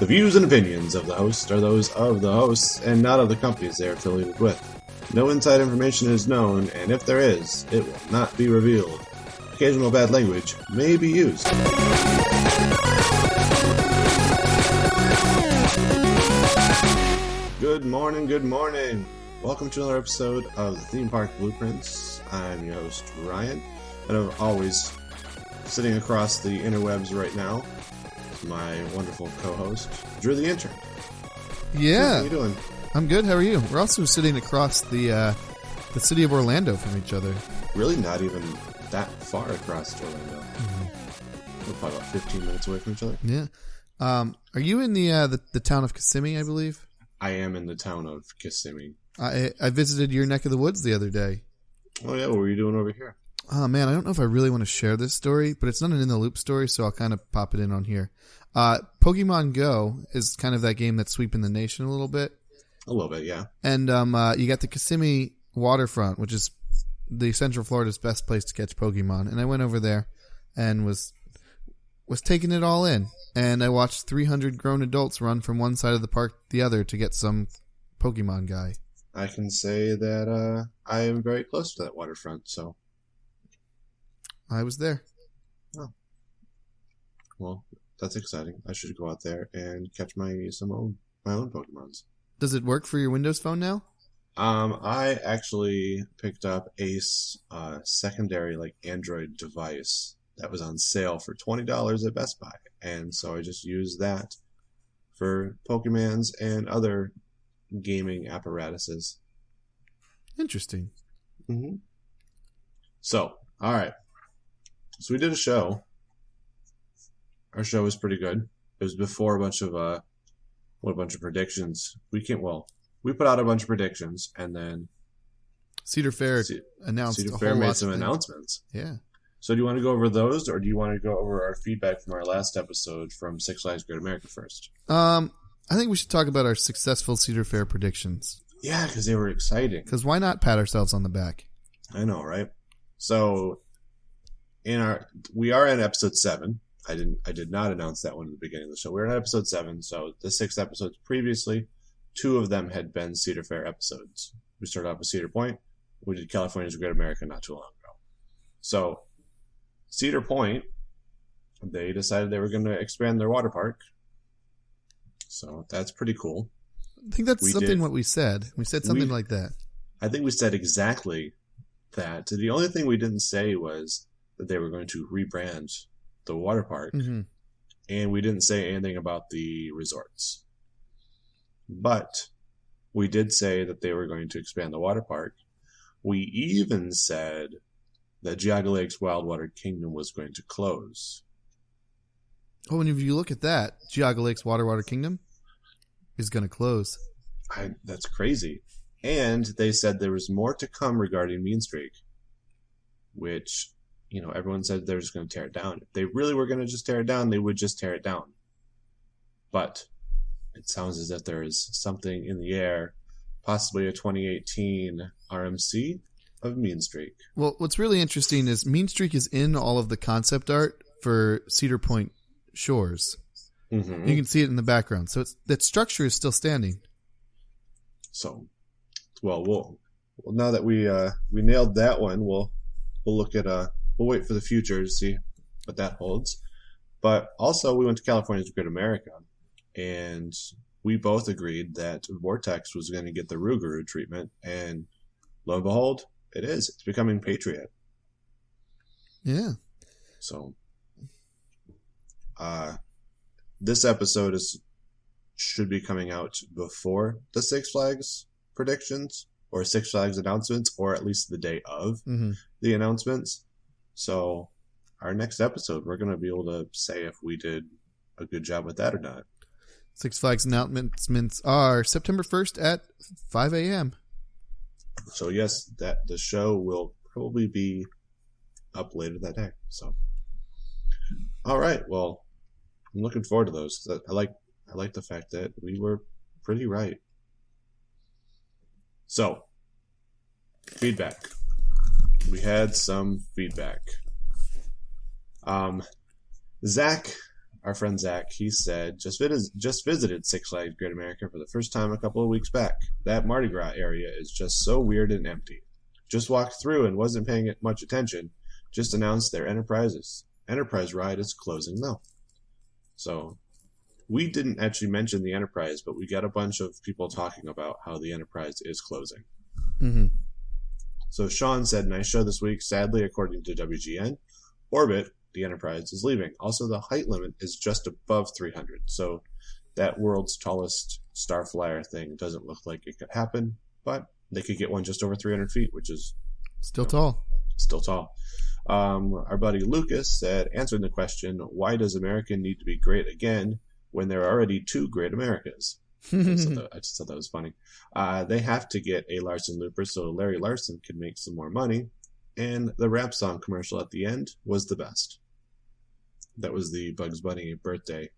The views and opinions of the host are those of the hosts and not of the companies they are affiliated with. No inside information is known, and if there is, it will not be revealed. Occasional bad language may be used. Good morning, good morning. Welcome to another episode of the Theme Park Blueprints. I'm your host, Ryan, and I'm always sitting across the interwebs right now. My wonderful co-host, Drew the Intern. Yeah. How are you doing? I'm good. How are you? We're also sitting across the city of Orlando from each other. Really not even that far across Orlando. Mm-hmm. We're probably about 15 minutes away from each other. Yeah. Are you in the town of Kissimmee, I believe? I am in the town of Kissimmee. I visited your neck of the woods the other day. Oh, yeah? What were you doing over here? Oh, man, I don't know if I really want to share this story, but it's not an In the Loop story, so I'll kind of pop it in on here. Pokemon Go is kind of that game that's sweeping the nation a little bit. A little bit, yeah. And you got the Kissimmee waterfront, which is the Central Florida's best place to catch Pokemon. And I went over there and was taking it all in. And I watched 300 grown adults run from one side of the park to the other to get some Pokemon guy. I can say that I am very close to that waterfront, so... I was there. Oh. Well, that's exciting. I should go out there and catch my own Pokemons. Does it work for your Windows phone now? I actually picked up a secondary Android device that was on sale for $20 at Best Buy, and so I just used that for Pokemons and other gaming apparatuses. Interesting. Mm-hmm. So, all right. So we did a show. Our show was pretty good. It was before a bunch of predictions. We put out a bunch of predictions, and then Cedar Fair announced. Cedar Fair made some announcements. Yeah. So do you want to go over those, or do you want to go over our feedback from our last episode from Six Flags Great America first? I think we should talk about our successful Cedar Fair predictions. Yeah, because they were exciting. Because why not pat ourselves on the back? I know, right? So we are in episode 7. I did not announce that one at the beginning of the show. We're in episode 7, so the 6 episodes previously, 2 of them had been Cedar Fair episodes. We started off with Cedar Point. We did California's Great America not too long ago. So Cedar Point, they decided they were going to expand their water park. So that's pretty cool. I think that's what we said. We said something like that. I think we said exactly that. The only thing we didn't say was that they were going to rebrand the water park, and we didn't say anything about the resorts. But we did say that they were going to expand the water park. We even said that Geauga Lake's Wildwater Kingdom was going to close. Oh, and if you look at that, Geauga Lake's Water Kingdom is going to close. That's crazy. And they said there was more to come regarding Mean Streak, which... everyone said they're just going to tear it down. If they really were going to just tear it down, they would just tear it down. But it sounds as if there is something in the air, possibly a 2018 RMC of Mean Streak. Well, what's really interesting is Mean Streak is in all of the concept art for Cedar Point Shores. Mm-hmm. You can see it in the background. So that structure is still standing. So, well, now that we nailed that one, we'll look at We'll wait for the future to see what that holds. But also, we went to California's Great America, and we both agreed that Vortex was going to get the Rougarou treatment, and lo and behold, it is. It's becoming Patriot. Yeah. So, this episode should be coming out before the Six Flags predictions, or Six Flags announcements, or at least the day of the announcements. So, our next episode, we're going to be able to say if we did a good job with that or not. Six Flags announcements are September 1st at 5 a.m. So, yes, the show will probably be up later that day. So, all right. Well, I'm looking forward to those. I like the fact that we were pretty right. So, feedback. We had some feedback. Zach, our friend Zach, he said, just visited Six Flags Great America for the first time a couple of weeks back. That Mardi Gras area is just so weird and empty. Just walked through and wasn't paying it much attention. Just announced their Enterprise ride is closing though. So we didn't actually mention the Enterprise, but we got a bunch of people talking about how the Enterprise is closing. Mm-hmm. So Sean said, nice show this week. Sadly, according to WGN, Orbit, the Enterprise, is leaving. Also, the height limit is just above 300. So that world's tallest star flyer thing doesn't look like it could happen, but they could get one just over 300 feet, which is still tall. Still tall. Our buddy Lucas said, answering the question, why does America need to be great again when there are already two great Americas? I just thought that was funny. They have to get a Larson Looper so Larry Larson can make some more money. And the rap song commercial at the end was the best. That was the Bugs Bunny birthday.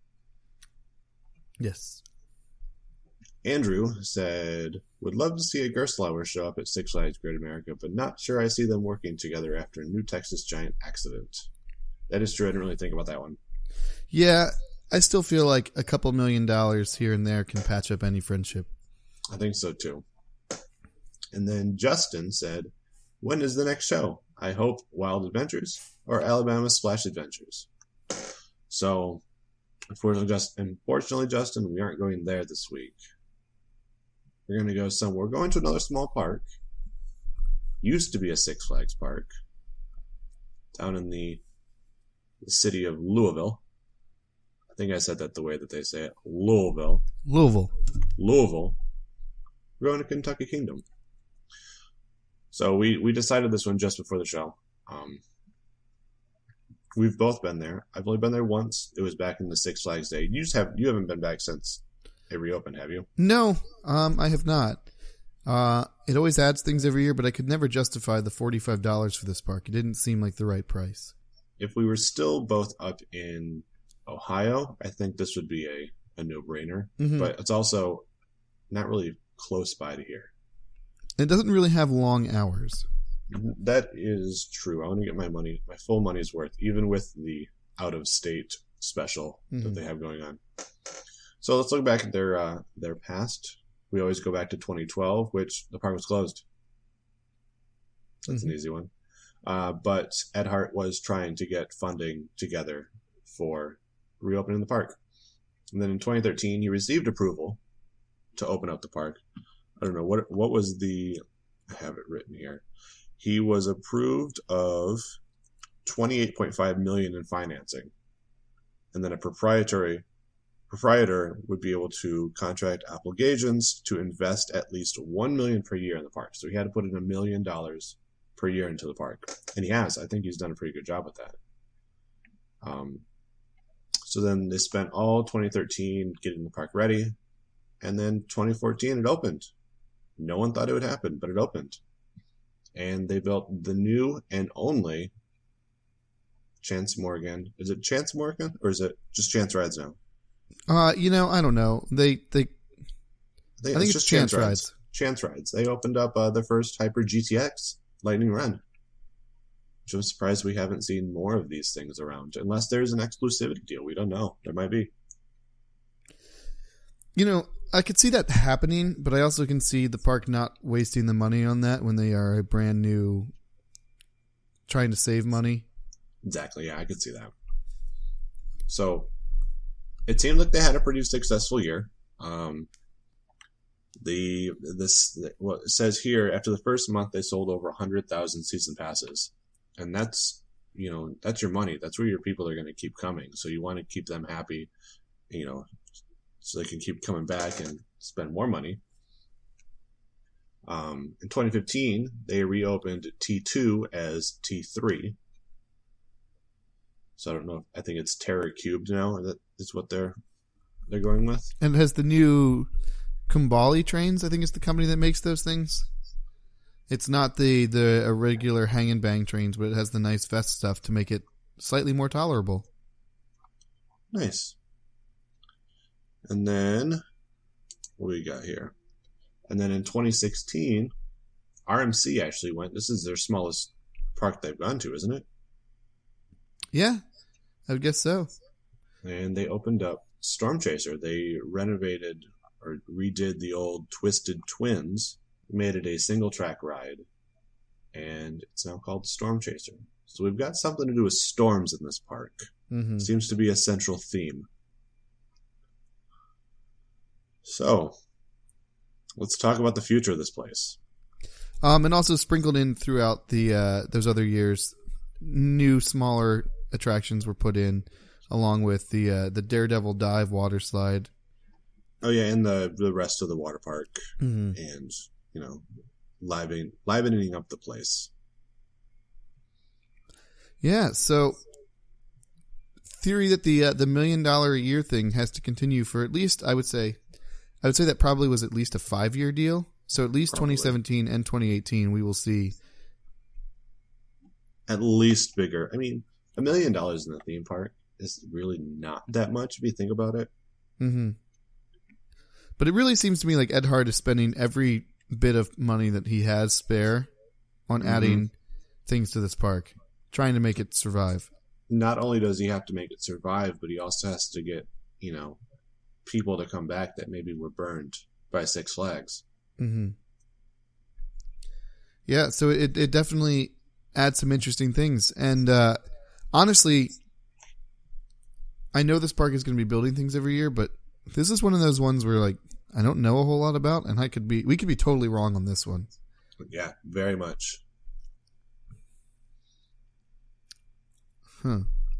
Yes. Andrew said, would love to see a Gerstlauer show up at Six Flags Great America, but not sure I see them working together after a New Texas Giant accident. That is true. I didn't really think about that one. Yeah, I still feel like a couple $1 million here and there can patch up any friendship. I think so, too. And then Justin said, when is the next show? I hope Wild Adventures or Alabama Splash Adventures. So, unfortunately, Justin, we aren't going there this week. We're going to go somewhere. We're going to another small park. Used to be a Six Flags park. Down in the city of Louisville. I think I said that the way that they say it. Louisville. We're going to Kentucky Kingdom. So we decided this one just before the show. We've both been there. I've only been there once. It was back in the Six Flags day. You haven't been back since it reopened, have you? No, I have not. It always adds things every year, but I could never justify the $45 for this park. It didn't seem like the right price. If we were still both up in Ohio, I think this would be a no-brainer. Mm-hmm. But it's also not really close by to here. It doesn't really have long hours. That is true. I want to get my full money's worth, even with the out-of-state special that they have going on. So let's look back at their past. We always go back to 2012, which the park was closed. That's an easy one. But Ed Hart was trying to get funding together for reopening the park. And then in 2013, he received approval to open up the park. I don't know, what was the... I have it written here. He was approved of $28.5 million in financing. And then a proprietor would be able to contract obligations to invest at least $1 million per year in the park. So he had to put in $1 million per year into the park. And he has. I think he's done a pretty good job with that. So then they spent all 2013 getting the park ready. And then 2014 it opened. No one thought it would happen, but it opened. And they built the new and only Chance Morgan. Is it Chance Morgan or is it just Chance Rides now? I don't know. I think it's just Chance Rides. Chance Rides. They opened up their first Hyper GTX Lightning Run. Which I'm surprised we haven't seen more of these things around. Unless there's an exclusivity deal. We don't know. There might be. I could see that happening, but I also can see the park not wasting the money on that when they are a brand new, trying to save money. Exactly, yeah, I could see that. So, it seemed like they had a pretty successful year. What it says here, after the first month, they sold over 100,000 season passes. And that's your money. That's where your people are going to keep coming. So you want to keep them happy, so they can keep coming back and spend more money. In 2015, they reopened T2 as T3. So I don't know. I think it's Terror Cubed now. That is what they're going with. And it has the new Kumbali trains. I think it's the company that makes those things. It's not the regular hang and bang trains, but it has the nice vest stuff to make it slightly more tolerable. Nice. And then, what do we got here? And then in 2016, RMC actually went. This is their smallest park they've gone to, isn't it? Yeah, I would guess so. And they opened up Storm Chaser. They renovated or redid the old Twisted Twins, made it a single track ride, and it's now called Storm Chaser. So we've got something to do with storms in this park. Mm-hmm. Seems to be a central theme. So, let's talk about the future of this place. And also sprinkled in throughout the those other years, new smaller attractions were put in, along with the Daredevil dive water slide. Oh yeah, and the rest of the water park, Mm-hmm. and livening up the place. Yeah, so theory that the $1 million a year thing has to continue for at least I would say that probably was at least a 5-year deal. So at least Probably. 2017 and 2018 we will see. At least bigger. I mean, $1 million in the theme park is really not that much if you think about it. Mm-hmm. But it really seems to me like Ed Hart is spending every bit of money that he has spare on adding things to this park, trying to make it survive. Not only does he have to make it survive, but he also has to get, people to come back that maybe were burned by Six Flags. Mm-hmm. Yeah, so it definitely adds some interesting things. And honestly, I know this park is going to be building things every year, but this is one of those ones where I don't know a whole lot about, and we could be totally wrong on this one. Yeah, very much. Huh.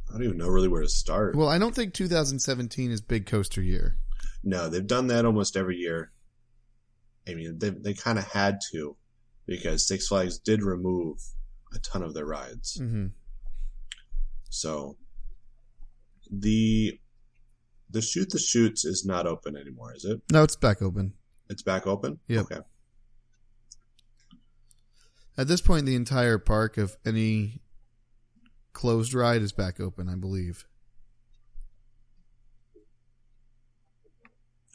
I don't even know really where to start. Well, I don't think 2017 is Big Coaster year. No, they've done that almost every year. I mean, they kind of had to, because Six Flags did remove a ton of their rides. Mm-hmm. So the Shoot the Chutes is not open anymore, is it? No, it's back open. It's back open? Yep. Okay. At this point, the entire park of any closed ride is back open, I believe.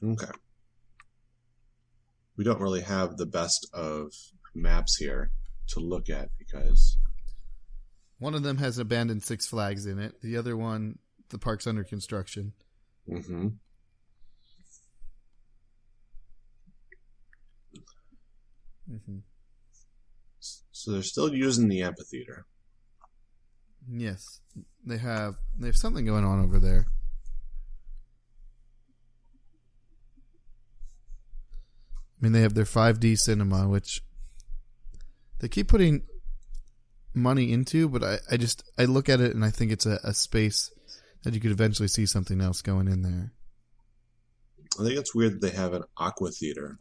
Okay. We don't really have the best of maps here to look at because One of them has abandoned Six Flags in it. The other one, the park's under construction. Mm-hmm. Mm-hmm. So they're still using the amphitheater. Yes, they have something going on over there. I mean, they have their 5D cinema, which they keep putting money into, but I look at it and I think it's a space that you could eventually see something else going in there. I think it's weird that they have an aqua theater.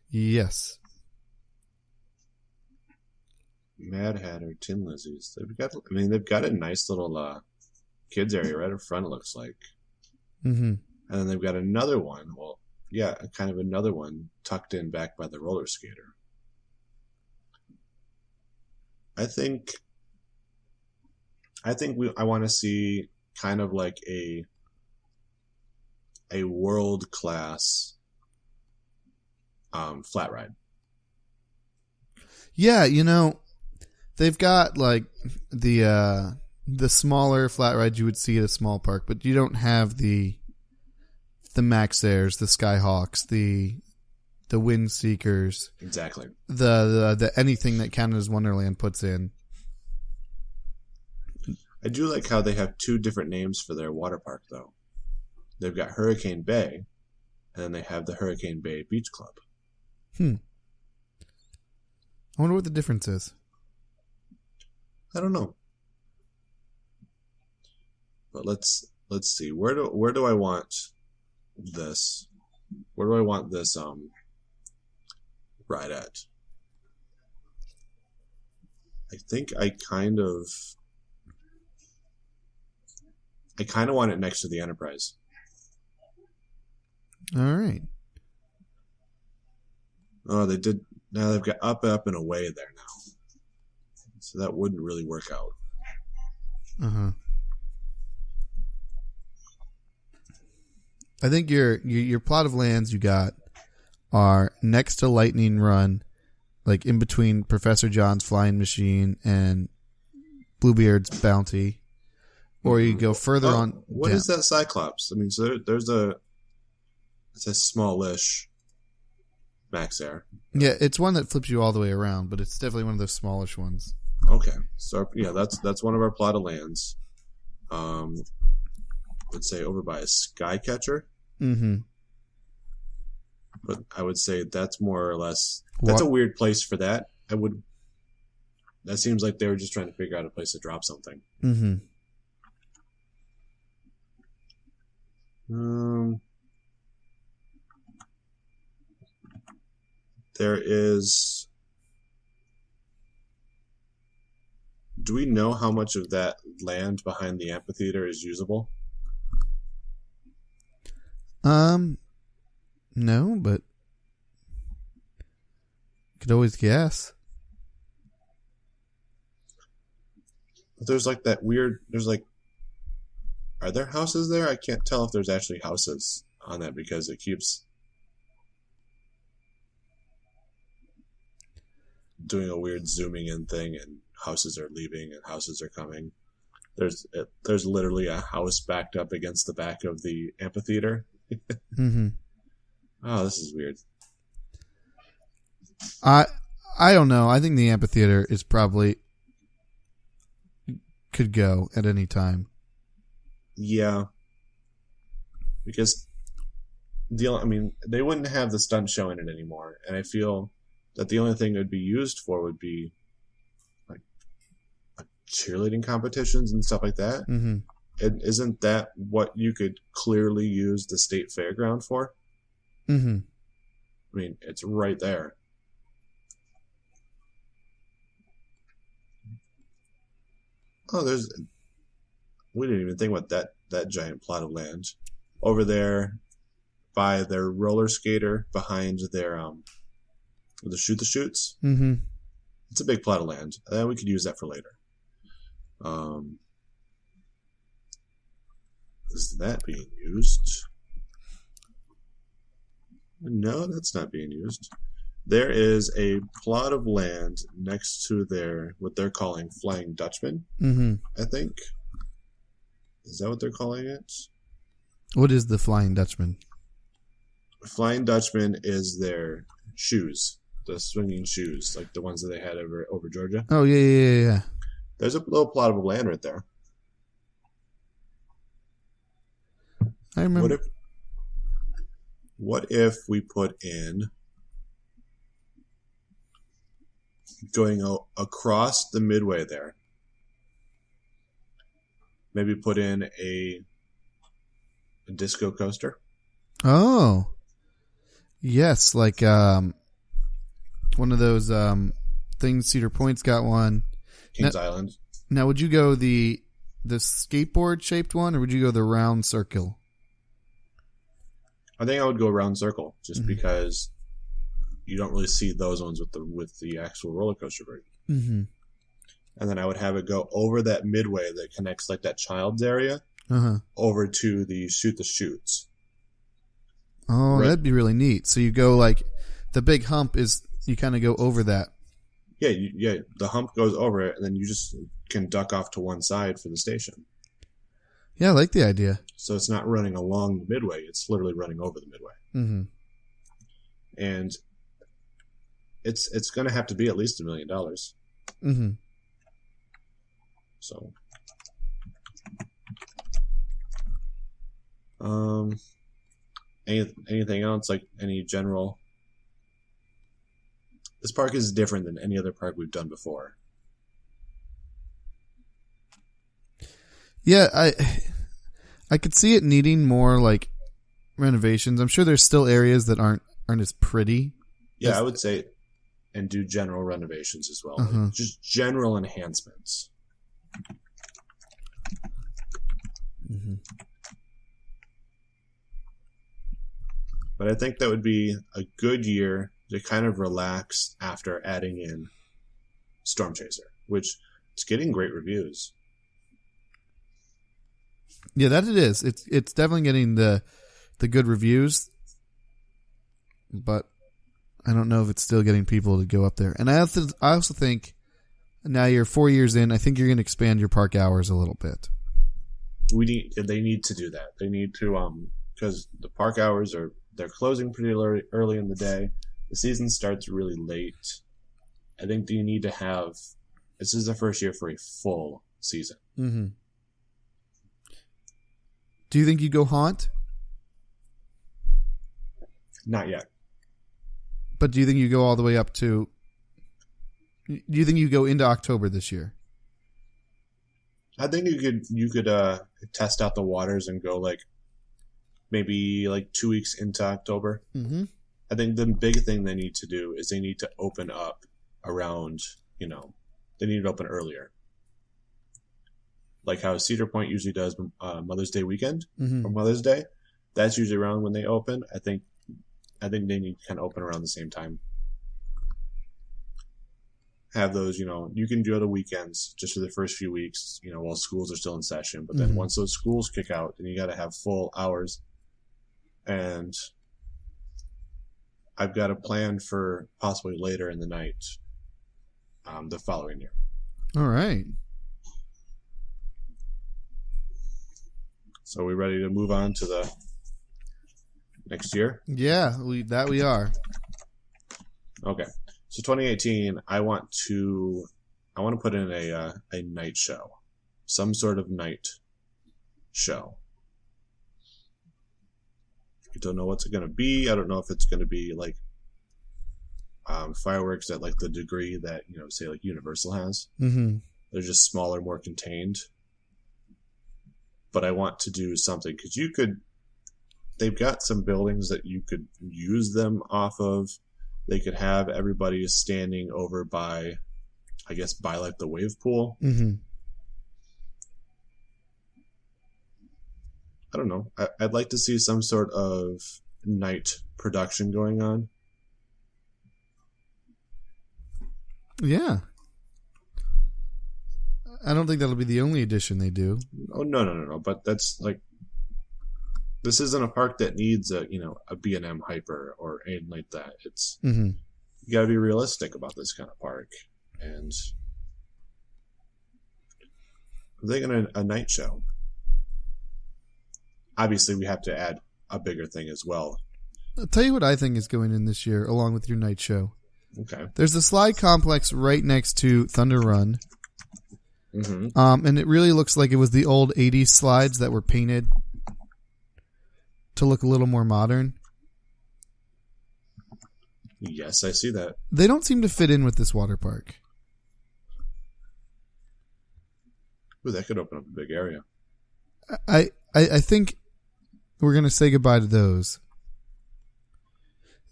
Yes. Mad Hatter, Tin Lizzies. They've got a nice little kids area right in front, it looks like. Mm-hmm. And then they've got another one. Well, yeah, kind of another one tucked in back by the roller skater. I think I want to see kind of like a world class flat ride. Yeah, they've got like the smaller flat rides you would see at a small park, but you don't have the Max Airs, the Skyhawks, the Wind Seekers. Exactly. The anything that Canada's Wonderland puts in. I do like how they have two different names for their water park, though. They've got Hurricane Bay, and then they have the Hurricane Bay Beach Club. I wonder what the difference is. I don't know. But let's see. Where do I want this? Where do I want this ride at? I think I kind of want it next to the Enterprise. All right. Oh, they did. Now they've got up and away there now, so that wouldn't really work out. Uh-huh. I think your plot of lands you got are next to Lightning Run, like in between Professor John's Flying Machine and Bluebeard's bounty, or you go further on. What down. is that Cyclops? I mean, so it's a smallish max air. Yeah, it's one that flips you all the way around, but it's definitely one of those smallish ones. Okay, so yeah, that's one of our plot of lands. Let's say over by a Skycatcher. Mm-hmm. But I would say that's more or less that's a weird place for that. That seems like they were just trying to figure out a place to drop something. Mm-hmm. There is. Do we know how much of that land behind the amphitheater is usable? No, but could always guess. But there's like that weird. There's like, are there houses there? I can't tell if there's actually houses on that because it keeps doing a weird zooming in thing, and houses are leaving and houses are coming. There's literally a house backed up against the back of the amphitheater. Mm-hmm. Oh, this is weird. I don't know. I think the amphitheater is probably could go at any time. Yeah, because they wouldn't have the stunt show in it anymore, and I feel that the only thing it would be used for would be like cheerleading competitions and stuff like that. Mm-hmm. Isn't that what you could clearly use the state fairground for? Mm-hmm. I mean, it's right there. Oh, we didn't even think about that giant plot of land over there by their roller skater behind their the shoot the shoots. Mm-hmm. It's a big plot of land. We could use that for later. Is that being used? No, that's not being used. There is a plot of land next to what they're calling Flying Dutchman, Mm-hmm. I think. Is that what they're calling it? What is the Flying Dutchman? Flying Dutchman is their shoes, the swinging shoes, like the ones that they had over Georgia. Oh, yeah. There's a little plot of land right there. I remember. What if we put in going across the midway there? Maybe put in a disco coaster. Oh, yes, like one of those things. Cedar Point's got one. Kings Island. Now, would you go the skateboard shaped one, or would you go the round circle? I think I would go round circle, just because you don't really see those ones with the actual roller coaster version. Mm-hmm. And then I would have it go over that midway that connects like that child's area over to the shoot the shoots. Oh, right. That'd be really neat. So you go like the big hump is you kind of go over that. Yeah. The hump goes over it, and then you just can duck off to one side for the station. Yeah, I like the idea. So it's not running along the midway; it's literally running over the midway. Mm-hmm. And it's going to have to be at least $1 million. Mm-hmm. So, anything else? Like any general? This park is different than any other park we've done before. Yeah, I could see it needing more like renovations. I'm sure there's still areas that aren't as pretty. Yeah, I would say, and do general renovations as well. Uh-huh. Like just general enhancements. Mm-hmm. But I think that would be a good year to kind of relax after adding in Storm Chaser, which is getting great reviews. Yeah, that it is. It's definitely getting the good reviews, but I don't know if it's still getting people to go up there. And I also think Now you're 4 years in. I think you're going to expand your park hours a little bit. They need to do that. They need to, because the park hours they're closing pretty early in the day. The season starts really late. I think you need to have, this is the first year for a full season. Mm-hmm. Do you think you go haunt? Not yet. But do you think you go all the way up to... Do you think you go into October this year? I think you could test out the waters and go maybe 2 weeks into October. Mm-hmm. I think the big thing they need to do is they need to open up around, they need to open earlier. Like how Cedar Point usually does Mother's Day weekend or Mother's Day. That's usually around when they open. I think they need to kind of open around the same time. Have those, you can do the weekends just for the first few weeks, while schools are still in session. But then once those schools kick out, then you got to have full hours. And I've got a plan for possibly later in the night the following year. All right. So we ready to move on to the next year? Yeah, we are. Okay. So 2018, I want to put in a night show, some sort of night show. I don't know what's it going to be. I don't know if it's going to be fireworks at the degree that say Universal has. Mm-hmm. They're just smaller, more contained. But I want to do something because they've got some buildings that you could use them off of. They could have everybody standing over by the wave pool. Mm-hmm. I don't know. I'd like to see some sort of night production going on. Yeah. I don't think that'll be the only addition they do. Oh, no. But that's this isn't a park that needs a B&M hyper or anything like that. It's you got to be realistic about this kind of park. And I'm thinking a night show. Obviously, we have to add a bigger thing as well. I'll tell you what I think is going in this year, along with your night show. Okay. There's a slide complex right next to Thunder Run. Mm-hmm. And it really looks like it was the old 80s slides that were painted to look a little more modern. Yes, I see that. They don't seem to fit in with this water park. Ooh, that could open up a big area. I think we're going to say goodbye to those.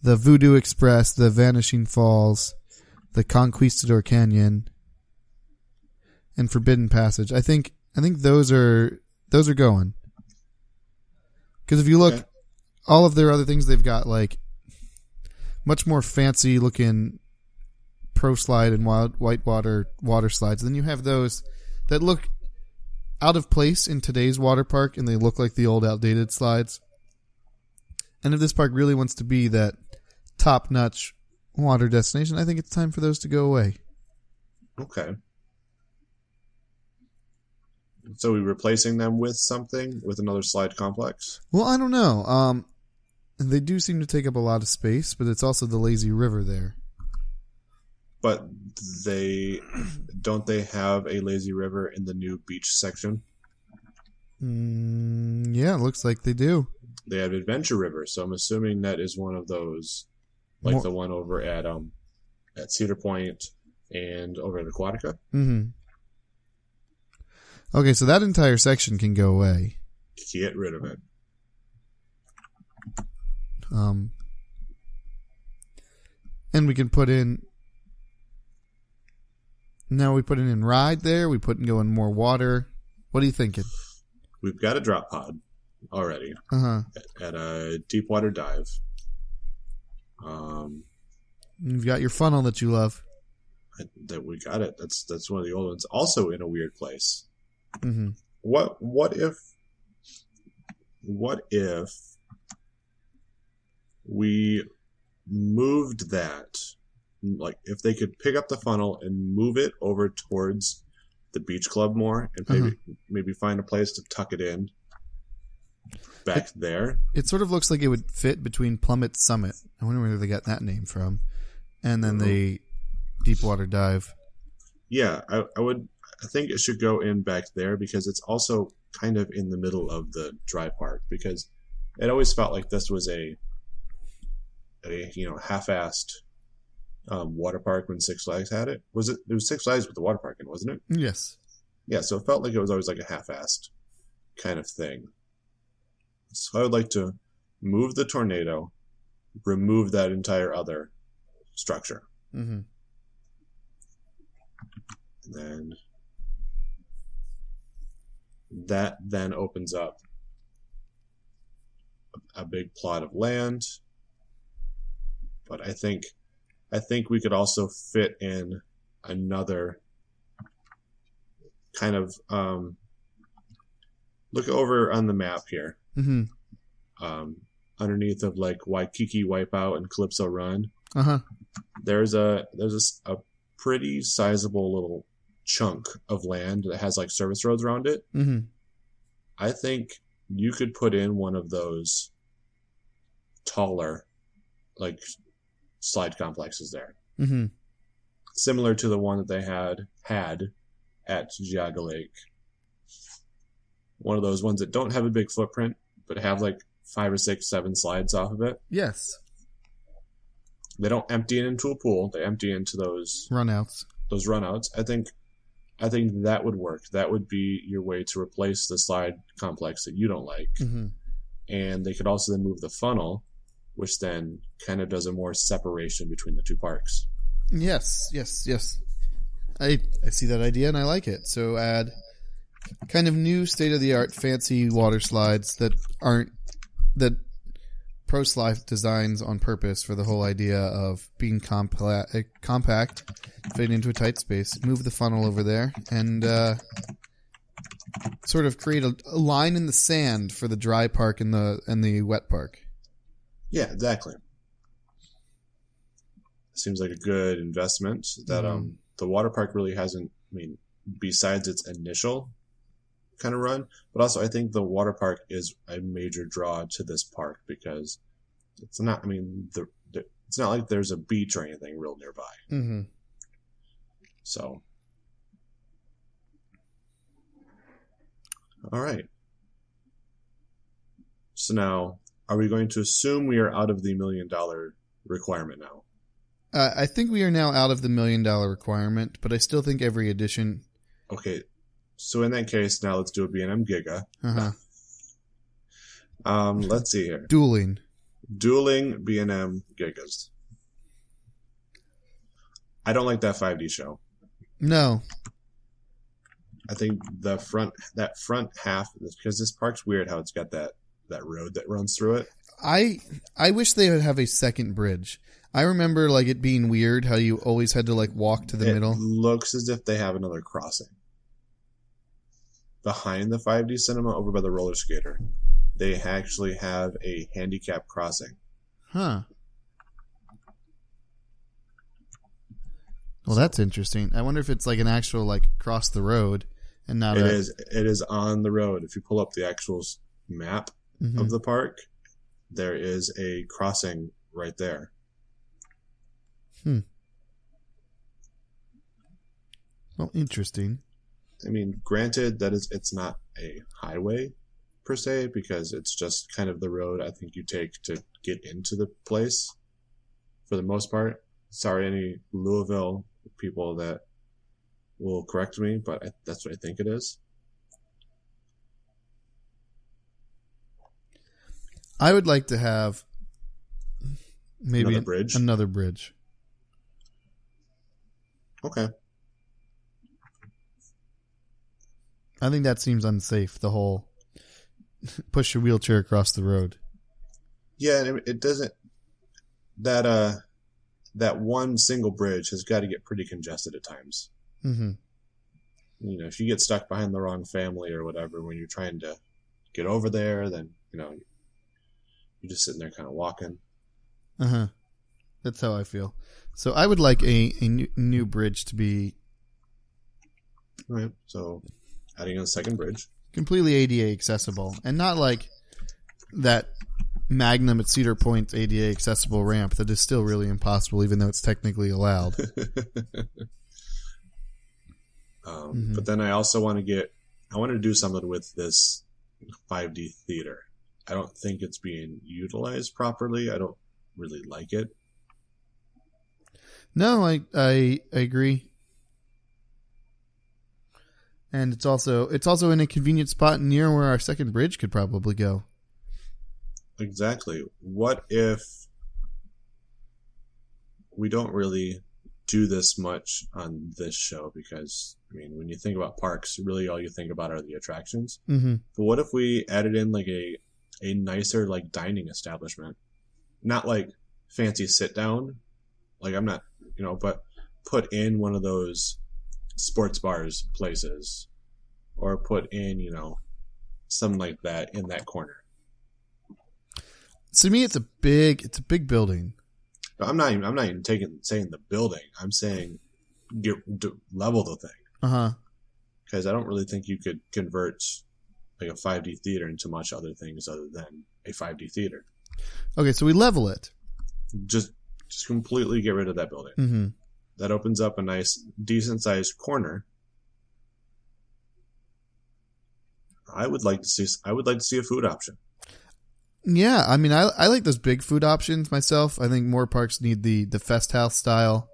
The Voodoo Express, the Vanishing Falls, the Conquistador Canyon, and Forbidden Passage. I think those are going. Because if you look, all of their other things, they've got much more fancy looking Pro Slide and Whitewater water slides. Then you have those that look out of place in today's water park, and they look like the old outdated slides. And if this park really wants to be that top-notch water destination, I think it's time for those to go away. Okay. So we're replacing them with something, with another slide complex? Well, I don't know. They do seem to take up a lot of space, but it's also the lazy river there. But don't they have a lazy river in the new beach section? Yeah, it looks like they do. They have Adventure River, so I'm assuming that is one of those, the one over at Cedar Point and over at Aquatica. Mm-hmm. Okay, so that entire section can go away. Get rid of it. And we can put in... Now we put in ride there. We put in going more water. What are you thinking? We've got a drop pod already at a deep water dive. You've got your funnel that you love. That we got it. That's one of the old ones. Also in a weird place. Mm-hmm. What if we moved that like if they could pick up the funnel and move it over towards the beach club more, and maybe find a place to tuck it in back there. It sort of looks like it would fit between Plummet Summit. I wonder where they got that name from. And then the Deepwater Dive. Yeah, I think it should go in back there because it's also kind of in the middle of the dry park, because it always felt like this was a half-assed water park when Six Flags had it. It was Six Flags with the water park in, wasn't it? Yes. Yeah, so it felt like it was always like a half-assed kind of thing. So I would like to move the tornado, remove that entire other structure. Mm-hmm. And then that then opens up a big plot of land. But I think we could also fit in another kind of look over on the map here. Mm-hmm. Underneath of like Waikiki Wipeout and Calypso Run. Uh-huh. There's a pretty sizable little chunk of land that has like service roads around it. Mm-hmm. I think you could put in one of those taller like slide complexes there. Mm-hmm. Similar to the one that they had at Geauga Lake. One of those ones that don't have a big footprint, but have like 5 or 6, 7 slides off of it. Yes. They don't empty it into a pool. They empty into those runouts. Those runouts. I think that would work. That would be your way to replace the slide complex that you don't like. Mm-hmm. And they could also then move the funnel, which then kind of does a more separation between the two parks. Yes. I see that idea and I like it. So add kind of new state-of-the-art fancy water slides that ProSlide designs on purpose for the whole idea of being compact, fitting into a tight space. Move the funnel over there and sort of create a line in the sand for the dry park and the wet park. Yeah, exactly. Seems like a good investment that the water park really hasn't. I mean, besides its initial kind of run, but also I think the water park is a major draw to this park because it's not. I mean, it's not like there's a beach or anything real nearby. Mm-hmm. So, all right. So now, are we going to assume we are out of the $1 million requirement now? I think we are now out of the $1 million requirement, but I still think every edition. Okay. So in that case, now let's do a B&M Giga. Uh-huh. Let's see here. Dueling B&M Gigas. I don't like that 5D show. No. I think that front half, because this park's weird how it's got that road that runs through it. I wish they would have a second bridge. I remember like it being weird how you always had to like walk to the middle. It looks as if they have another crossing. Behind the 5D cinema over by the roller skater, they actually have a handicap crossing. Huh. Well, that's interesting. I wonder if it's like an actual like across the road and not It is on the road. If you pull up the actual map of the park, there is a crossing right there. Well, interesting. I mean, granted that it's not a highway per se, because it's just kind of the road I think you take to get into the place for the most part. Sorry, any Louisville people that will correct me, but that's what I think it is. I would like to have maybe another bridge. Okay. I think that seems unsafe, the whole push your wheelchair across the road. Yeah, it doesn't. That one single bridge has got to get pretty congested at times. Mm-hmm. You know, if you get stuck behind the wrong family or whatever when you're trying to get over there, then, you know, you're just sitting there kind of walking. Uh-huh. That's how I feel. So I would like a new bridge to be All right. So adding a second bridge. completely ADA accessible, and not like that Magnum at Cedar Point ADA accessible ramp that is still really impossible, even though it's technically allowed. But then I also want to do something with this 5D theater. I don't think it's being utilized properly. I don't really like it. No, I agree. And it's also in a convenient spot near where our second bridge could probably go. Exactly. What if we don't really do this much on this show? Because, I mean, when you think about parks, really all you think about are the attractions. Mm-hmm. But what if we added in like a nicer like dining establishment? Not like fancy sit down. Like I'm not, but put in one of those sports bars places, or put in, something like that in that corner. To me, it's a big building. I'm not even saying the building. I'm saying level the thing. Uh-huh. Because I don't really think you could convert like a 5D theater into much other things other than a 5D theater. Okay, so we level it. Just completely get rid of that building. Mm-hmm. That opens up a nice, decent-sized corner. I would like to see a food option. Yeah, I mean, I like those big food options myself. I think more parks need the Fest House style,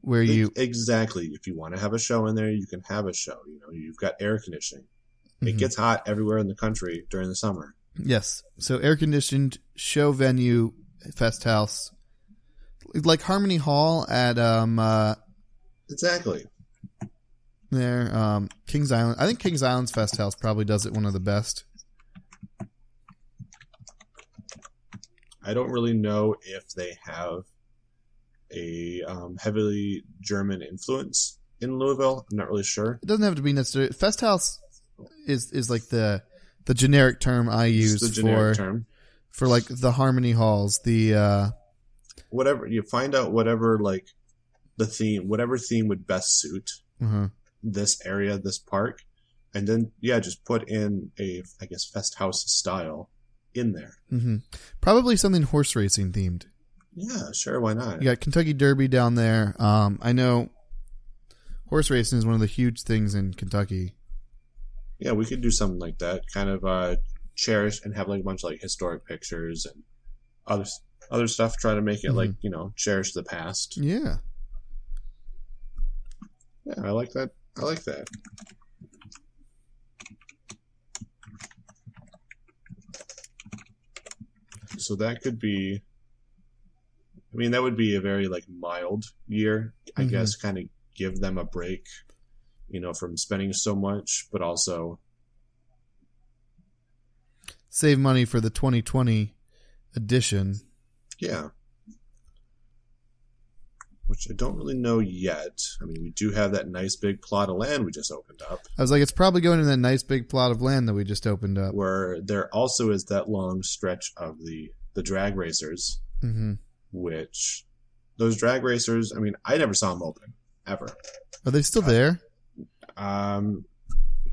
where you exactly. If you want to have a show in there, you can have a show. You've got air conditioning. It gets hot everywhere in the country during the summer. Yes, so air conditioned show venue, Fest House, like Harmony Hall at exactly. there, Kings Island. I think Kings Island's Fest House probably does it one of the best. I don't really know if they have a heavily German influence in Louisville. I'm not really sure. It doesn't have to be necessarily. Fest House is like the generic term I use for like the Harmony Halls. The whatever you find out, whatever like the theme, whatever theme would best suit this area, this park, and then just put in a Fest House style in there. Mm-hmm. Probably something horse racing themed. Yeah, sure. Why not? You got Kentucky Derby down there. I know horse racing is one of the huge things in Kentucky. Yeah, we could do something like that. Kind of cherish and have like a bunch of like historic pictures and other stuff. Try to make it like cherish the past. Yeah. Yeah, I like that. I like that. So that could be, that would be a very like mild year, I guess, kind of give them a break, from spending so much, but also save money for the 2020 edition. Yeah. Which I don't really know yet. We do have that nice big plot of land we just opened up. I was like, it's probably going to that nice big plot of land that we just opened up. Where there also is that long stretch of the drag racers, which those drag racers, I never saw them open, ever. Are they still there?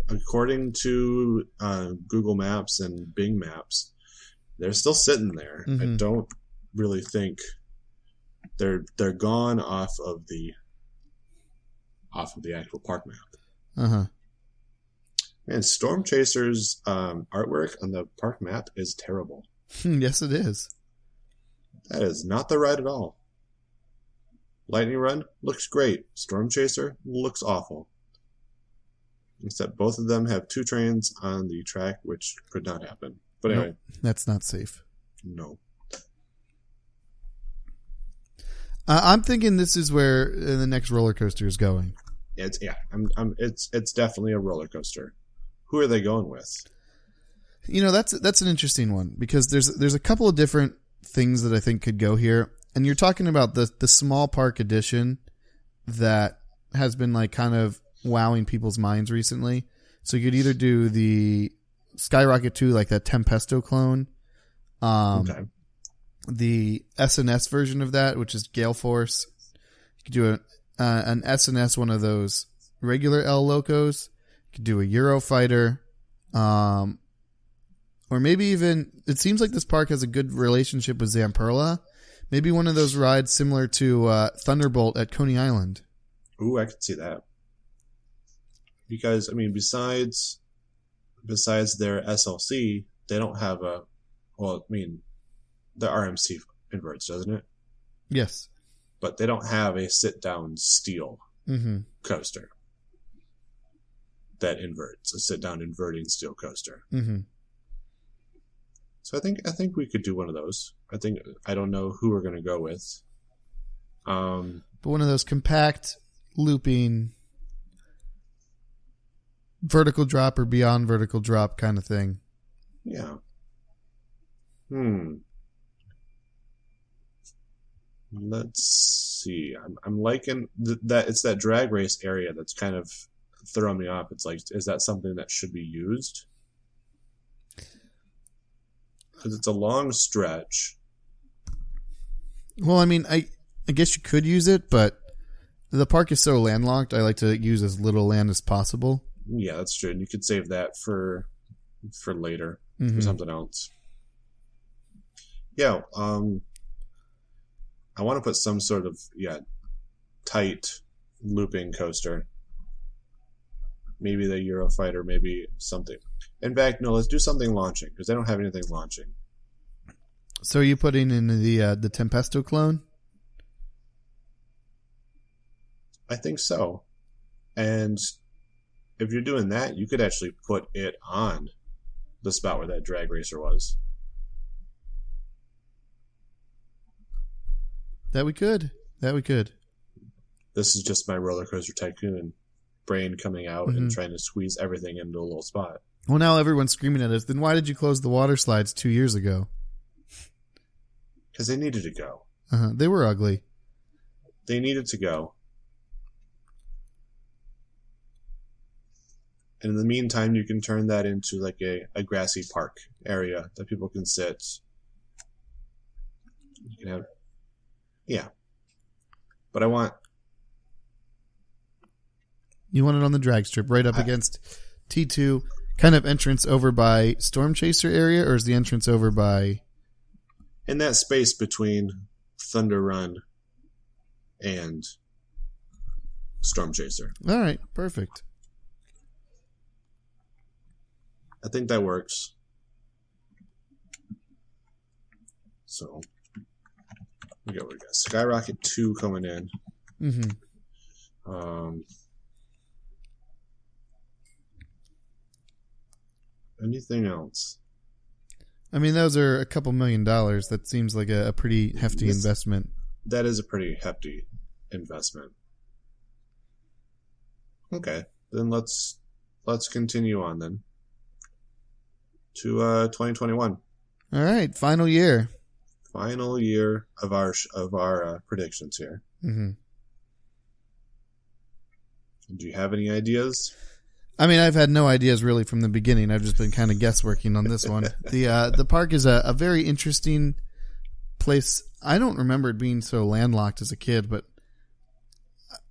According to Google Maps and Bing Maps, they're still sitting there. I don't really think they're gone off of the actual park map. Man, Storm Chaser's artwork on the park map is terrible. Yes, it is. That is not the ride at all. Lightning Run looks great. Storm Chaser looks awful. Except both of them have two trains on the track, which could not happen. But anyway. That's not safe. No. I'm thinking this is where the next roller coaster is going. It's definitely a roller coaster. Who are they going with? That's an interesting one because there's a couple of different things that I think could go here. And you're talking about the small park edition that has been like kind of wowing people's minds recently. So you could either do the Skyrocket 2, like that Tempesto clone. Okay. the SNS version of that, which is Gale Force. You could do an SNS, one of those regular L Locos. You could do a Eurofighter. Or maybe even, it seems like this park has a good relationship with Zamperla. Maybe one of those rides similar to Thunderbolt at Coney Island. Ooh, I could see that. Because, I mean, besides their SLC, they don't have the RMC inverts, doesn't it? Yes. But they don't have a sit-down steel coaster that inverts, a sit-down inverting steel coaster. Mm-hmm. So I think we could do one of those. I don't know who we're going to go with. But one of those compact, looping, vertical drop or beyond vertical drop kind of thing. Yeah. Let's see. I'm liking that it's that drag race area that's kind of throwing me off. It's like, is that something that should be used? Because it's a long stretch. Well, I mean, I guess you could use it, but the park is so landlocked, I like to use as little land as possible. Yeah, that's true. And you could save that for later, for something else. Yeah, I want to put some sort of tight looping coaster. Maybe the Eurofighter, maybe something. In fact, no, let's do something launching, because they don't have anything launching. So are you putting in the Tempesto clone? I think so. And if you're doing that, you could actually put it on the spot where that drag racer was. That we could. This is just my Roller Coaster Tycoon brain coming out and trying to squeeze everything into a little spot. Well, now everyone's screaming at us. Then why did you close the water slides 2 years ago? Because they needed to go. They were ugly. They needed to go. And in the meantime, you can turn that into like a grassy park area that people can sit. You can have, yeah. But I want... You want it on the drag strip, right up against T2, kind of entrance over by Storm Chaser area, or is the entrance over by... In that space between Thunder Run and Storm Chaser. All right, perfect. I think that works. So, we got Skyrocket 2 coming in. Anything else? I mean, those are a couple $1 million. That seems like a pretty hefty investment. That is a pretty hefty investment. Okay, then let's continue on then to 2021. All right, final year. Final year of our predictions here. Do you have any ideas? I mean, I've had no ideas really from the beginning. I've just been kind of guessworking on this one. The park is a very interesting place. I don't remember it being so landlocked as a kid, but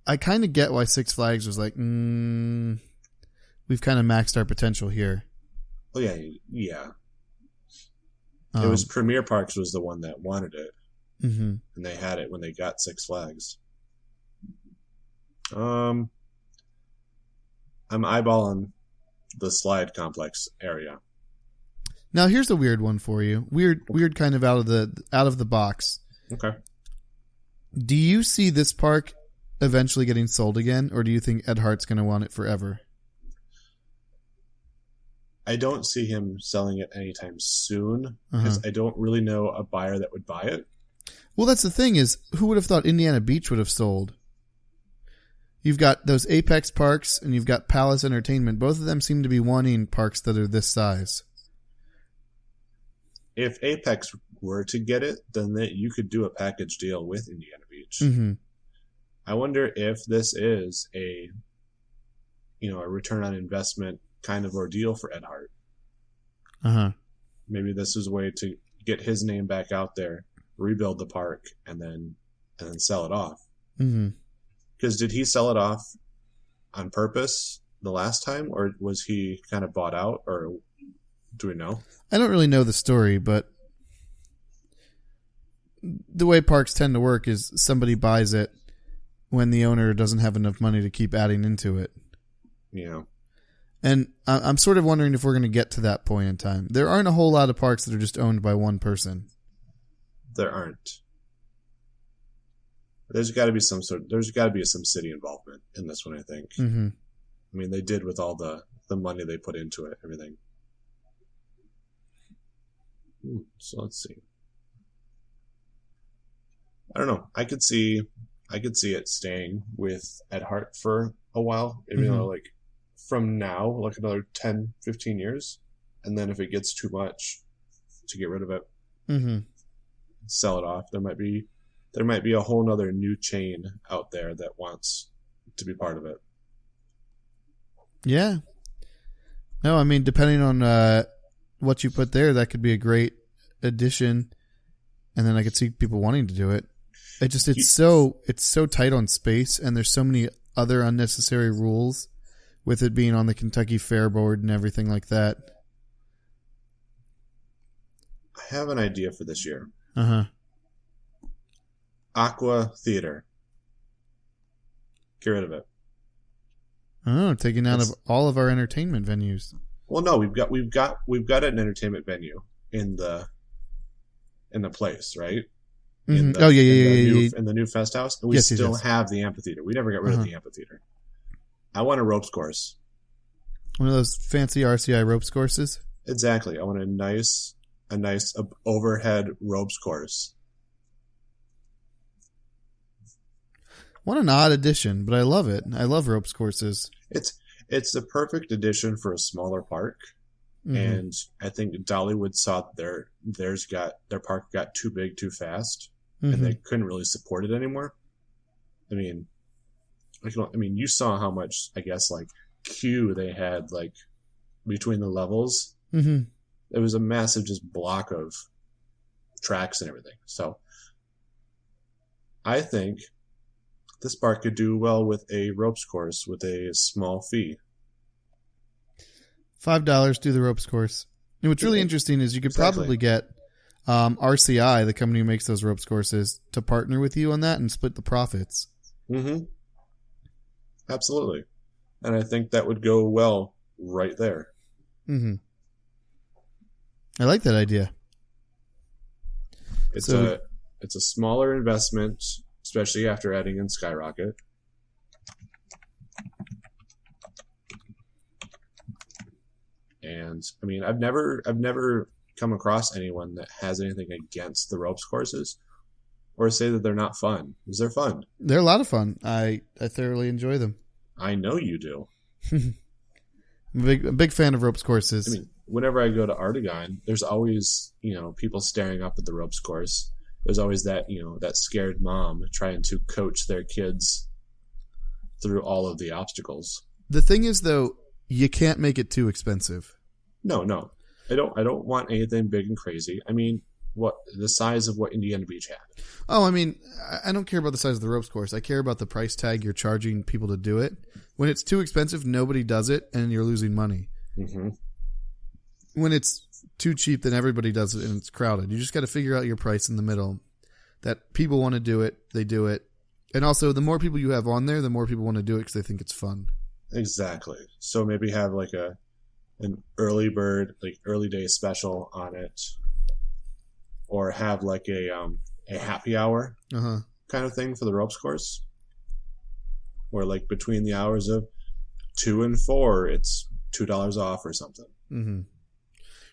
I kind of get why Six Flags was like, we've kind of maxed our potential here. Oh, yeah. It was Premier Parks was the one that wanted it. And they had it when they got Six Flags. I'm eyeballing the slide complex area. Now here's a weird one for you. Weird kind of out of the box. Okay. Do you see this park eventually getting sold again, or do you think Ed Hart's going to want it forever? I don't see him selling it anytime soon because I don't really know a buyer that would buy it. Well, that's the thing is, who would have thought Indiana Beach would have sold? You've got those Apex parks and you've got Palace Entertainment. Both of them seem to be wanting parks that are this size. If Apex were to get it, then you could do a package deal with Indiana Beach. I wonder if this is a return on investment kind of ordeal for Ed Hart. Maybe this is a way to get his name back out there rebuild the park, and then sell it off. Mm-hmm. Because did he sell it off on purpose the last time, or was he kind of bought out, or do we know? I don't really know the story, but the way parks tend to work is somebody buys it when the owner doesn't have enough money to keep adding into it. Yeah. And I'm sort of wondering if we're going to get to that point in time. There aren't a whole lot of parks that are just owned by one person. There aren't. There's got to be some city involvement in this one, I think. Mm-hmm. I mean, they did with all the money they put into it, everything. So let's see. I don't know. I could see it staying with Ed Hart for a while. Maybe like from now, like another 10, 15 years. And then if it gets too much, to get rid of it. Mm-hmm. Sell it off. There might be a whole nother new chain out there that wants to be part of it. Yeah. No, I mean, depending on what you put there, that could be a great addition. And then I could see people wanting to do it. It's so tight on space, and there's so many other unnecessary rules with it being on the Kentucky Fair Board and everything like that. I have an idea for this year. Uh-huh. Aqua Theater. Get rid of it. Oh, taking out of all of our entertainment venues. Well, no, we've got an entertainment venue in the place, right? Mm-hmm. In the new Fest House, and we still have the amphitheater. We never got rid of the amphitheater. I want a ropes course. One of those fancy RCI ropes courses. Exactly. I want a nice overhead ropes course. What an odd addition, but I love it. I love ropes courses. It's the perfect addition for a smaller park. Mm-hmm. And I think Dollywood saw their park got too big too fast, and they couldn't really support it anymore. I mean, you saw how much, I guess, like queue they had like between the levels. Mm-hmm. It was a massive just block of tracks and everything. So I think this park could do well with a ropes course with a small fee. $5, do the ropes course. And what's really interesting is you could probably get RCI, the company who makes those ropes courses, to partner with you on that and split the profits. Mm-hmm. Absolutely. And I think that would go well right there. Mm-hmm. I like that idea. It's a smaller investment, especially after adding in Skyrocket. And I mean, I've never come across anyone that has anything against the ropes courses or say that they're not fun, because they're fun. They're a lot of fun. I thoroughly enjoy them. I know you do. I'm a big fan of ropes courses. I mean, whenever I go to Artagon, there's always, people staring up at the ropes course. There's always that, that scared mom trying to coach their kids through all of the obstacles. The thing is, though, you can't make it too expensive. No. I don't want anything big and crazy. I mean, what the size of what Indiana Beach had. Oh, I mean, I don't care about the size of the ropes course. I care about the price tag you're charging people to do it. When it's too expensive, nobody does it, and you're losing money. Mm-hmm. When it's too cheap, then everybody does it, and it's crowded. You just got to figure out your price in the middle. That people want to do it, they do it. And also, the more people you have on there, the more people want to do it because they think it's fun. Exactly. So maybe have like an early bird, like early day special on it, or have like a happy hour kind of thing for the ropes course, or like between the hours of 2 and 4, it's $2 off or something. Mm-hmm.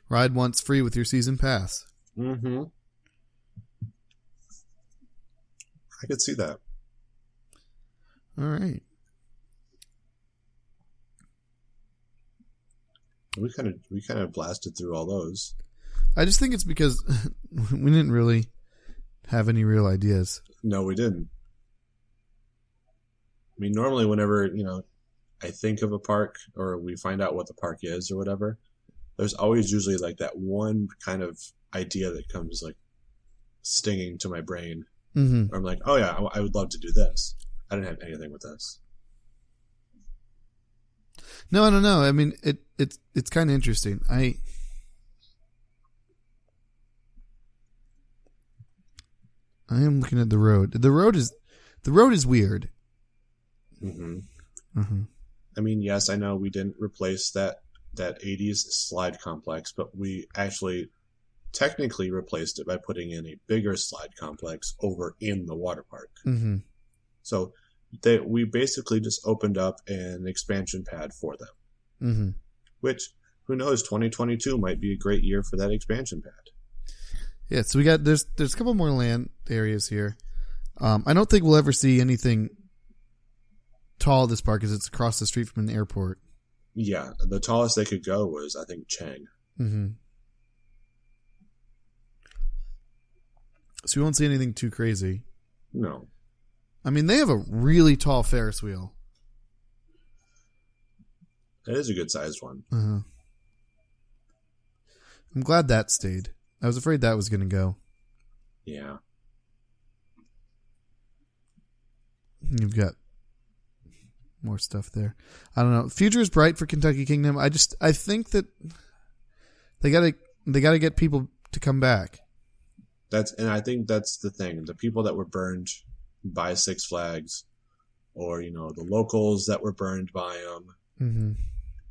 Ride once free with your season pass. Mm-hmm. I could see that. All right. We kind of blasted through all those. I just think it's because we didn't really have any real ideas. No, we didn't. I mean, normally whenever, I think of a park or we find out what the park is or whatever, there's always usually like that one kind of idea that comes like stinging to my brain. Mm-hmm. Or I'm like, oh yeah, I would love to do this. I didn't have anything with this. No, I don't know. I mean, it's kind of interesting. I am looking at the road. The road is weird. Mm-hmm. Mm-hmm. I mean, yes, I know we didn't replace that 80s slide complex, but we actually technically replaced it by putting in a bigger slide complex over in the water park. Mm-hmm. So we basically just opened up an expansion pad for them. Mm-hmm. Which, who knows, 2022 might be a great year for that expansion pad. Yeah, so we got there's a couple more land areas here. I don't think we'll ever see anything tall at this park because it's across the street from an airport. Yeah, the tallest they could go was, I think, Chang. Mm-hmm. So we won't see anything too crazy. No. I mean, they have a really tall Ferris wheel. It is a good sized one. Uh-huh. I'm glad that stayed. I was afraid that was going to go. Yeah. You've got more stuff there. I don't know. Future is bright for Kentucky Kingdom. I think that they gotta get people to come back. And I think that's the thing. The people that were burned by Six Flags, or the locals that were burned by them, mm-hmm.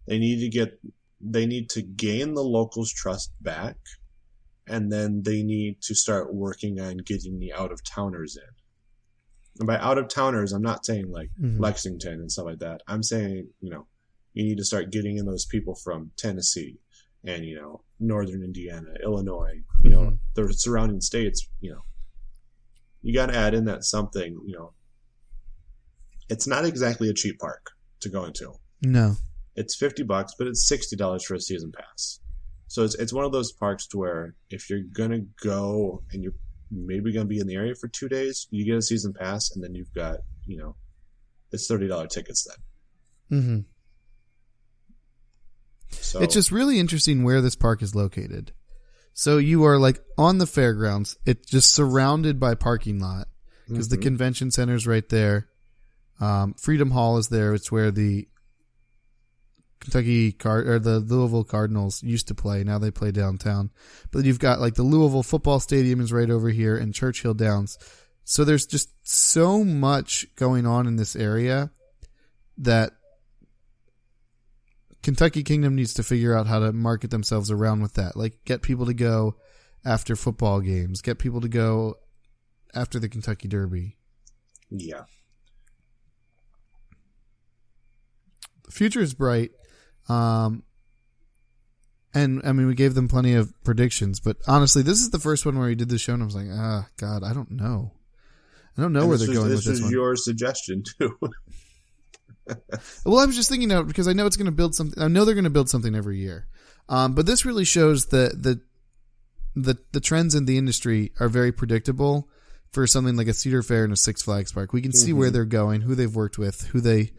they need to gain the locals' trust back, and then they need to start working on getting the out of towners in. And by out of towners, I'm not saying like mm-hmm. Lexington and stuff like that. I'm saying, you need to start getting in those people from Tennessee and, Northern Indiana, Illinois, mm-hmm. the surrounding states, you got to add in that something, it's not exactly a cheap park to go into. No. It's $50, but it's $60 for a season pass. So it's one of those parks to where if you're going to go and you're maybe going to be in the area for 2 days, you get a season pass, and then you've got, it's $30 tickets then. Mm-hmm. So it's just really interesting where this park is located. So you are like on the fairgrounds. It's just surrounded by parking lot because mm-hmm. the convention center's right there. Freedom Hall is there. It's where the the Louisville Cardinals used to play. Now they play downtown. But you've got like the Louisville football stadium is right over here and Churchill Downs. So there's just so much going on in this area that Kentucky Kingdom needs to figure out how to market themselves around with that. Like get people to go after football games, get people to go after the Kentucky Derby. Yeah. The future is bright. And I mean, we gave them plenty of predictions, but honestly, this is the first one where we did the show and I was like, God, I don't know. I don't know where they're going with this one. This is your suggestion too. Well, I was just thinking out because I know it's going to build something. I know they're going to build something every year. But this really shows the trends in the industry are very predictable for something like a Cedar Fair and a Six Flags park. We can see where they're going, who they've worked with, who they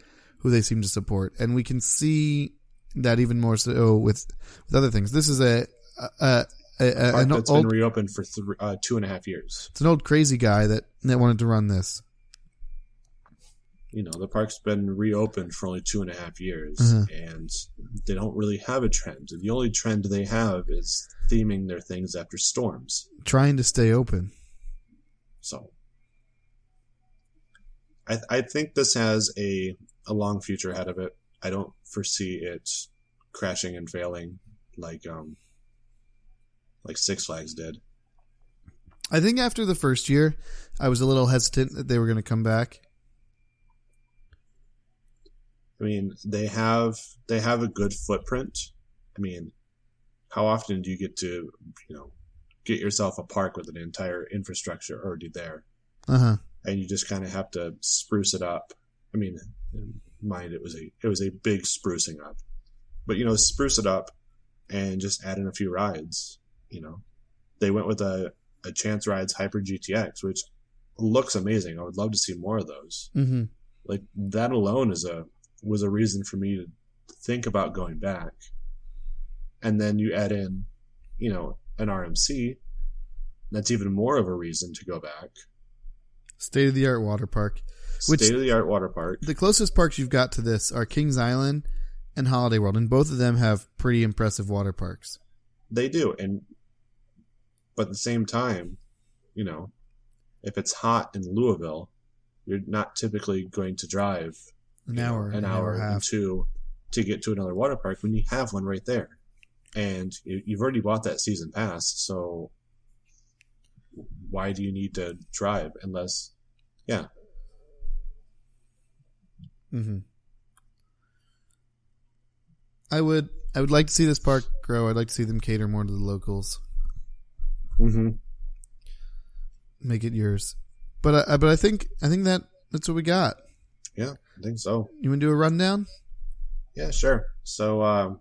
seem to support, and we can see that even more so with other things. This is a park that's been reopened for 2.5 years. It's an old crazy guy that wanted to run this. The park's been reopened for only 2.5 years, and they don't really have a trend. The only trend they have is theming their things after storms. Trying to stay open. So, I think this has a long future ahead of it. I don't foresee it crashing and failing like Six Flags did. I think after the first year, I was a little hesitant that they were going to come back. I mean, they have a good footprint. I mean, how often do you get to, get yourself a park with an entire infrastructure already there? Uh-huh. And you just kind of have to spruce it up. I mean, mind it was a big sprucing up. But, spruce it up and just add in a few rides, They went with a Chance Rides Hyper GTX, which looks amazing. I would love to see more of those. Mm-hmm. Like, that alone was a reason for me to think about going back. And then you add in, an RMC. That's even more of a reason to go back. State of the art water park. State of the art water park. The closest parks you've got to this are Kings Island and Holiday World, and both of them have pretty impressive water parks. They do, but at the same time, if it's hot in Louisville, you're not typically going to drive an hour and two to get to another water park when you have one right there. And you've already bought that season pass, so why do you need to drive unless, yeah. Mm-hmm. I would like to see this park grow. I'd like to see them cater more to the locals. Mm-hmm. Make it yours. But I think that's what we got. Yeah, I think so. You want to do a rundown? Yeah, sure. So,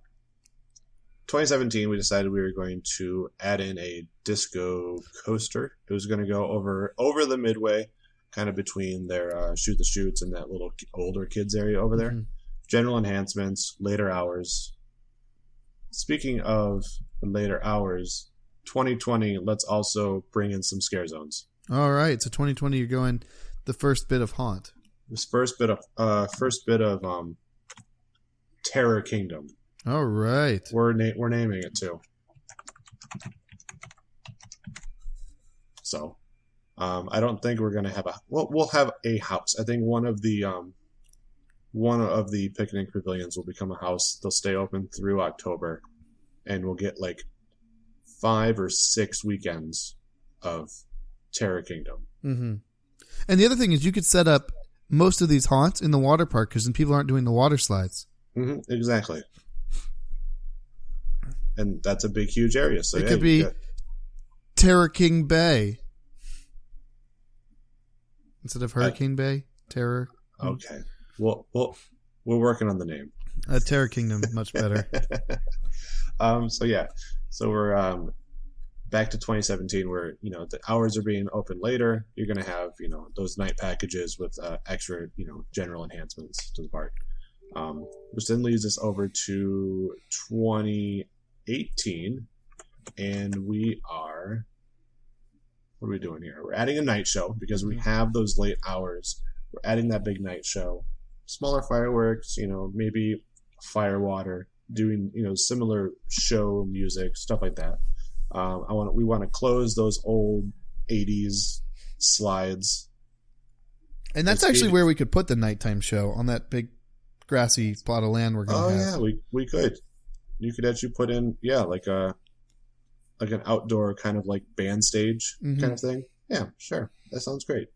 2017, we decided we were going to add in a disco coaster. It was going to go over the midway, kind of between their Shoot the Chutes and that little older kids area over there. Mm-hmm. General enhancements, later hours. Speaking of later hours, 2020, let's also bring in some scare zones. All right, so 2020, you're going the first bit of Haunt. This first bit of Terror Kingdom. All right, we're naming it too. So, I don't think we're gonna have we'll have a house. I think one of the picnic pavilions will become a house. They'll stay open through October, and we'll get like 5 or 6 weekends of Terror Kingdom. Mm-hmm. And the other thing is you could set up most of these haunts in the water park because then people aren't doing the water slides. Mm-hmm, exactly. And that's a big, huge area. So it could be Terror King Bay instead of Hurricane Bay. Terror. Okay. Well, we're working on the name. Terror Kingdom, much better. So we're back to 2017, where the hours are being open later. You're going to have those night packages with extra general enhancements to the park, which then leads us over to 2018, and what are we doing here? We're adding a night show because we have those late hours. We're adding that big night show, smaller fireworks, maybe firewater, doing similar show music, stuff like that. We want to close those old 80s slides, and that's actually where we could put the nighttime show, on that big grassy plot of land we're going to have. Oh yeah, we could. You could actually put in like an outdoor kind of like band stage kind of thing. Yeah, sure, that sounds great.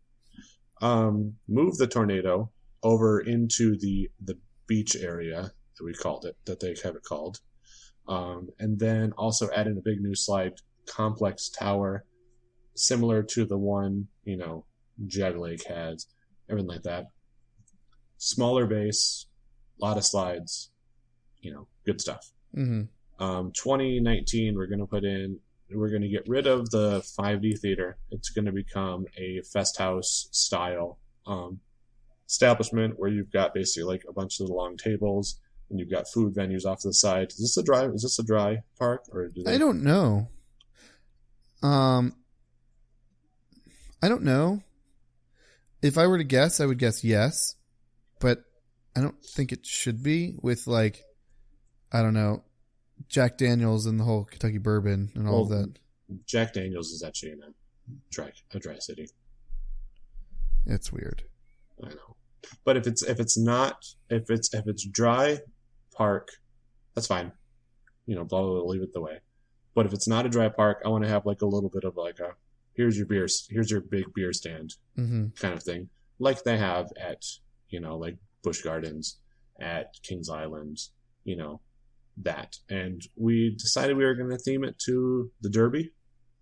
Move the tornado over into the beach area that we called it, that they have it called. And then also add in a big new slide complex tower, similar to the one, Jag Lake has, everything like that. Smaller base, a lot of slides, good stuff. Mm-hmm. 2019, we're going to get rid of the 5D theater. It's going to become a Fest House style establishment where you've got basically like a bunch of the long tables, and you've got food venues off to the side. Is this a dry park, or I don't know. I don't know. If I were to guess, I would guess yes, but I don't think it should be with I don't know, Jack Daniels and the whole Kentucky bourbon and all of that. Jack Daniels is actually in a dry city. It's weird. I know, but if it's dry park, that's fine. Blah, blah, blah, leave it the way. But if it's not a dry park, I want to have like a little bit of like here's your big beer stand kind of thing, like they have at like Busch Gardens, at Kings Island, that. And we decided we were going to theme it to the Derby.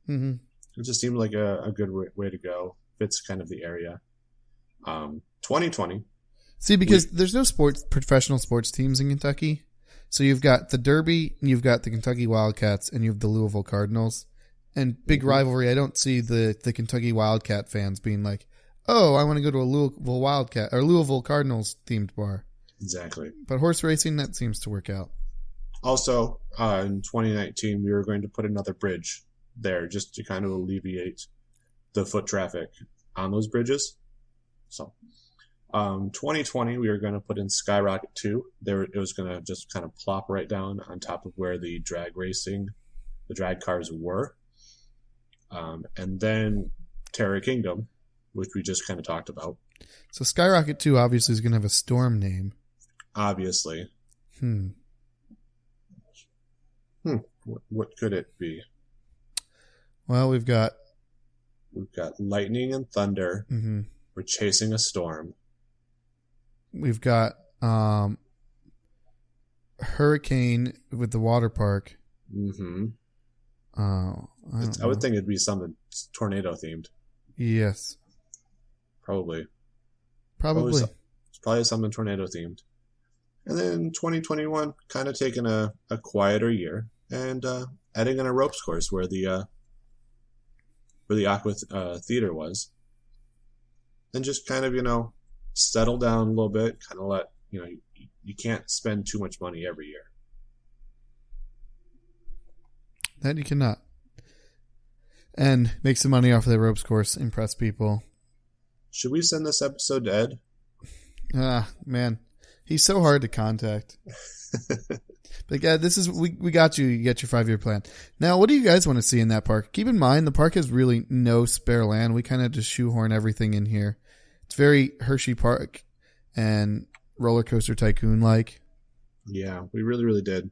Mm-hmm. It just seemed like a good way to go. Fits kind of the area. 2020. See, because there's no professional sports teams in Kentucky. So you've got the Derby, you've got the Kentucky Wildcats, and you have the Louisville Cardinals. And big rivalry, I don't see the Kentucky Wildcat fans being like, oh, I want to go to a Louisville Wildcat or Louisville Cardinals themed bar. Exactly. But horse racing, that seems to work out. Also, in 2019, we were going to put another bridge there just to kind of alleviate the foot traffic on those bridges. So 2020, we were going to put in Skyrocket 2. It was going to just kind of plop right down on top of where the drag cars were. And then Terra Kingdom, which we just kind of talked about. So Skyrocket 2 obviously is going to have a storm name. Obviously. What could it be? Well, we've got lightning and thunder. Mm-hmm. We're chasing a storm. We've got hurricane with the water park. Mm-hmm. I would think it'd be something tornado themed. Yes. Probably. It's probably something tornado themed. And then 2021, kind of taking a quieter year and adding in a ropes course where the Aqua Theater was. And just kind of, settle down a little bit, kind of let, you can't spend too much money every year. That you cannot. And make some money off of the ropes course, impress people. Should we send this episode to Ed? Man. He's so hard to contact. But yeah, we got you. You get your 5-year plan. Now, what do you guys want to see in that park? Keep in mind, the park has really no spare land. We kind of just shoehorn everything in here. It's very Hershey Park and Roller Coaster Tycoon like. Yeah, we really, really did.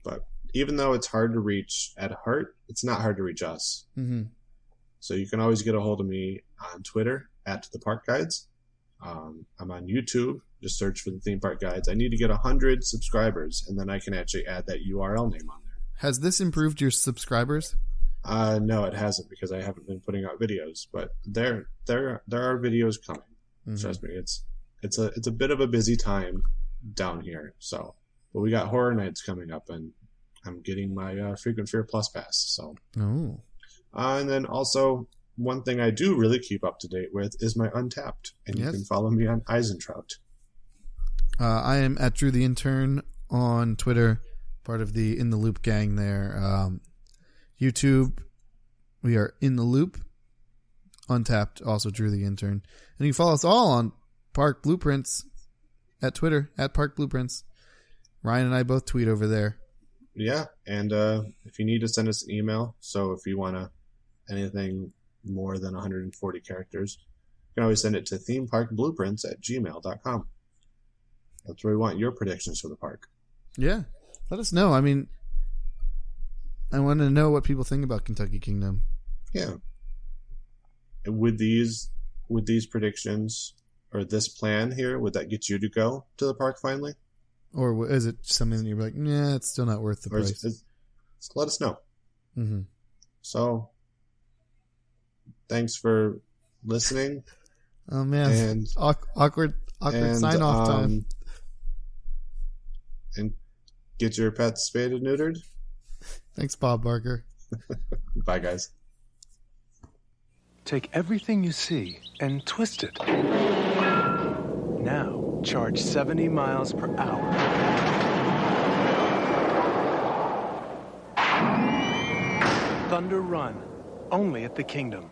But even though it's hard to reach Ed Hart, it's not hard to reach us. Mm-hmm. So you can always get a hold of me on Twitter @TheParkGuides. I'm on YouTube. Just search for the Theme Park Guides. I need to get 100 subscribers, and then I can actually add that URL name on there. Has this improved your subscribers? No, it hasn't, because I haven't been putting out videos. But there are videos coming. Mm-hmm. Trust me, it's a bit of a busy time down here. So, but we got Horror Nights coming up, and I'm getting my Frequent Fear Plus pass. So, and then also, one thing I do really keep up to date with is my Untapped, and you can follow me on Eisentrout. I am at Drew the Intern on Twitter, part of the In the Loop gang there. YouTube, we are In the Loop. Untapped, also Drew the Intern. And you can follow us all on Park Blueprints at Twitter, @Park Blueprints. Ryan and I both tweet over there. Yeah, and if you need to send us an email, so if you want anything more than 140 characters, you can always send it to themeparkblueprints@gmail.com. That's where we want your predictions for the park. Yeah. Let us know. I mean, I want to know what people think about Kentucky Kingdom. Yeah. Would these predictions or this plan here, would that get you to go to the park finally? Or is it something that you're like, nah, it's still not worth the price? Let us know. Mm-hmm. So, thanks for listening. Oh, man. And awkward sign-off time. And get your pets spayed and neutered. Thanks, Bob Barker. Bye, guys. Take everything you see and twist it. Now, charge 70 miles per hour. Thunder Run, only at the Kingdom.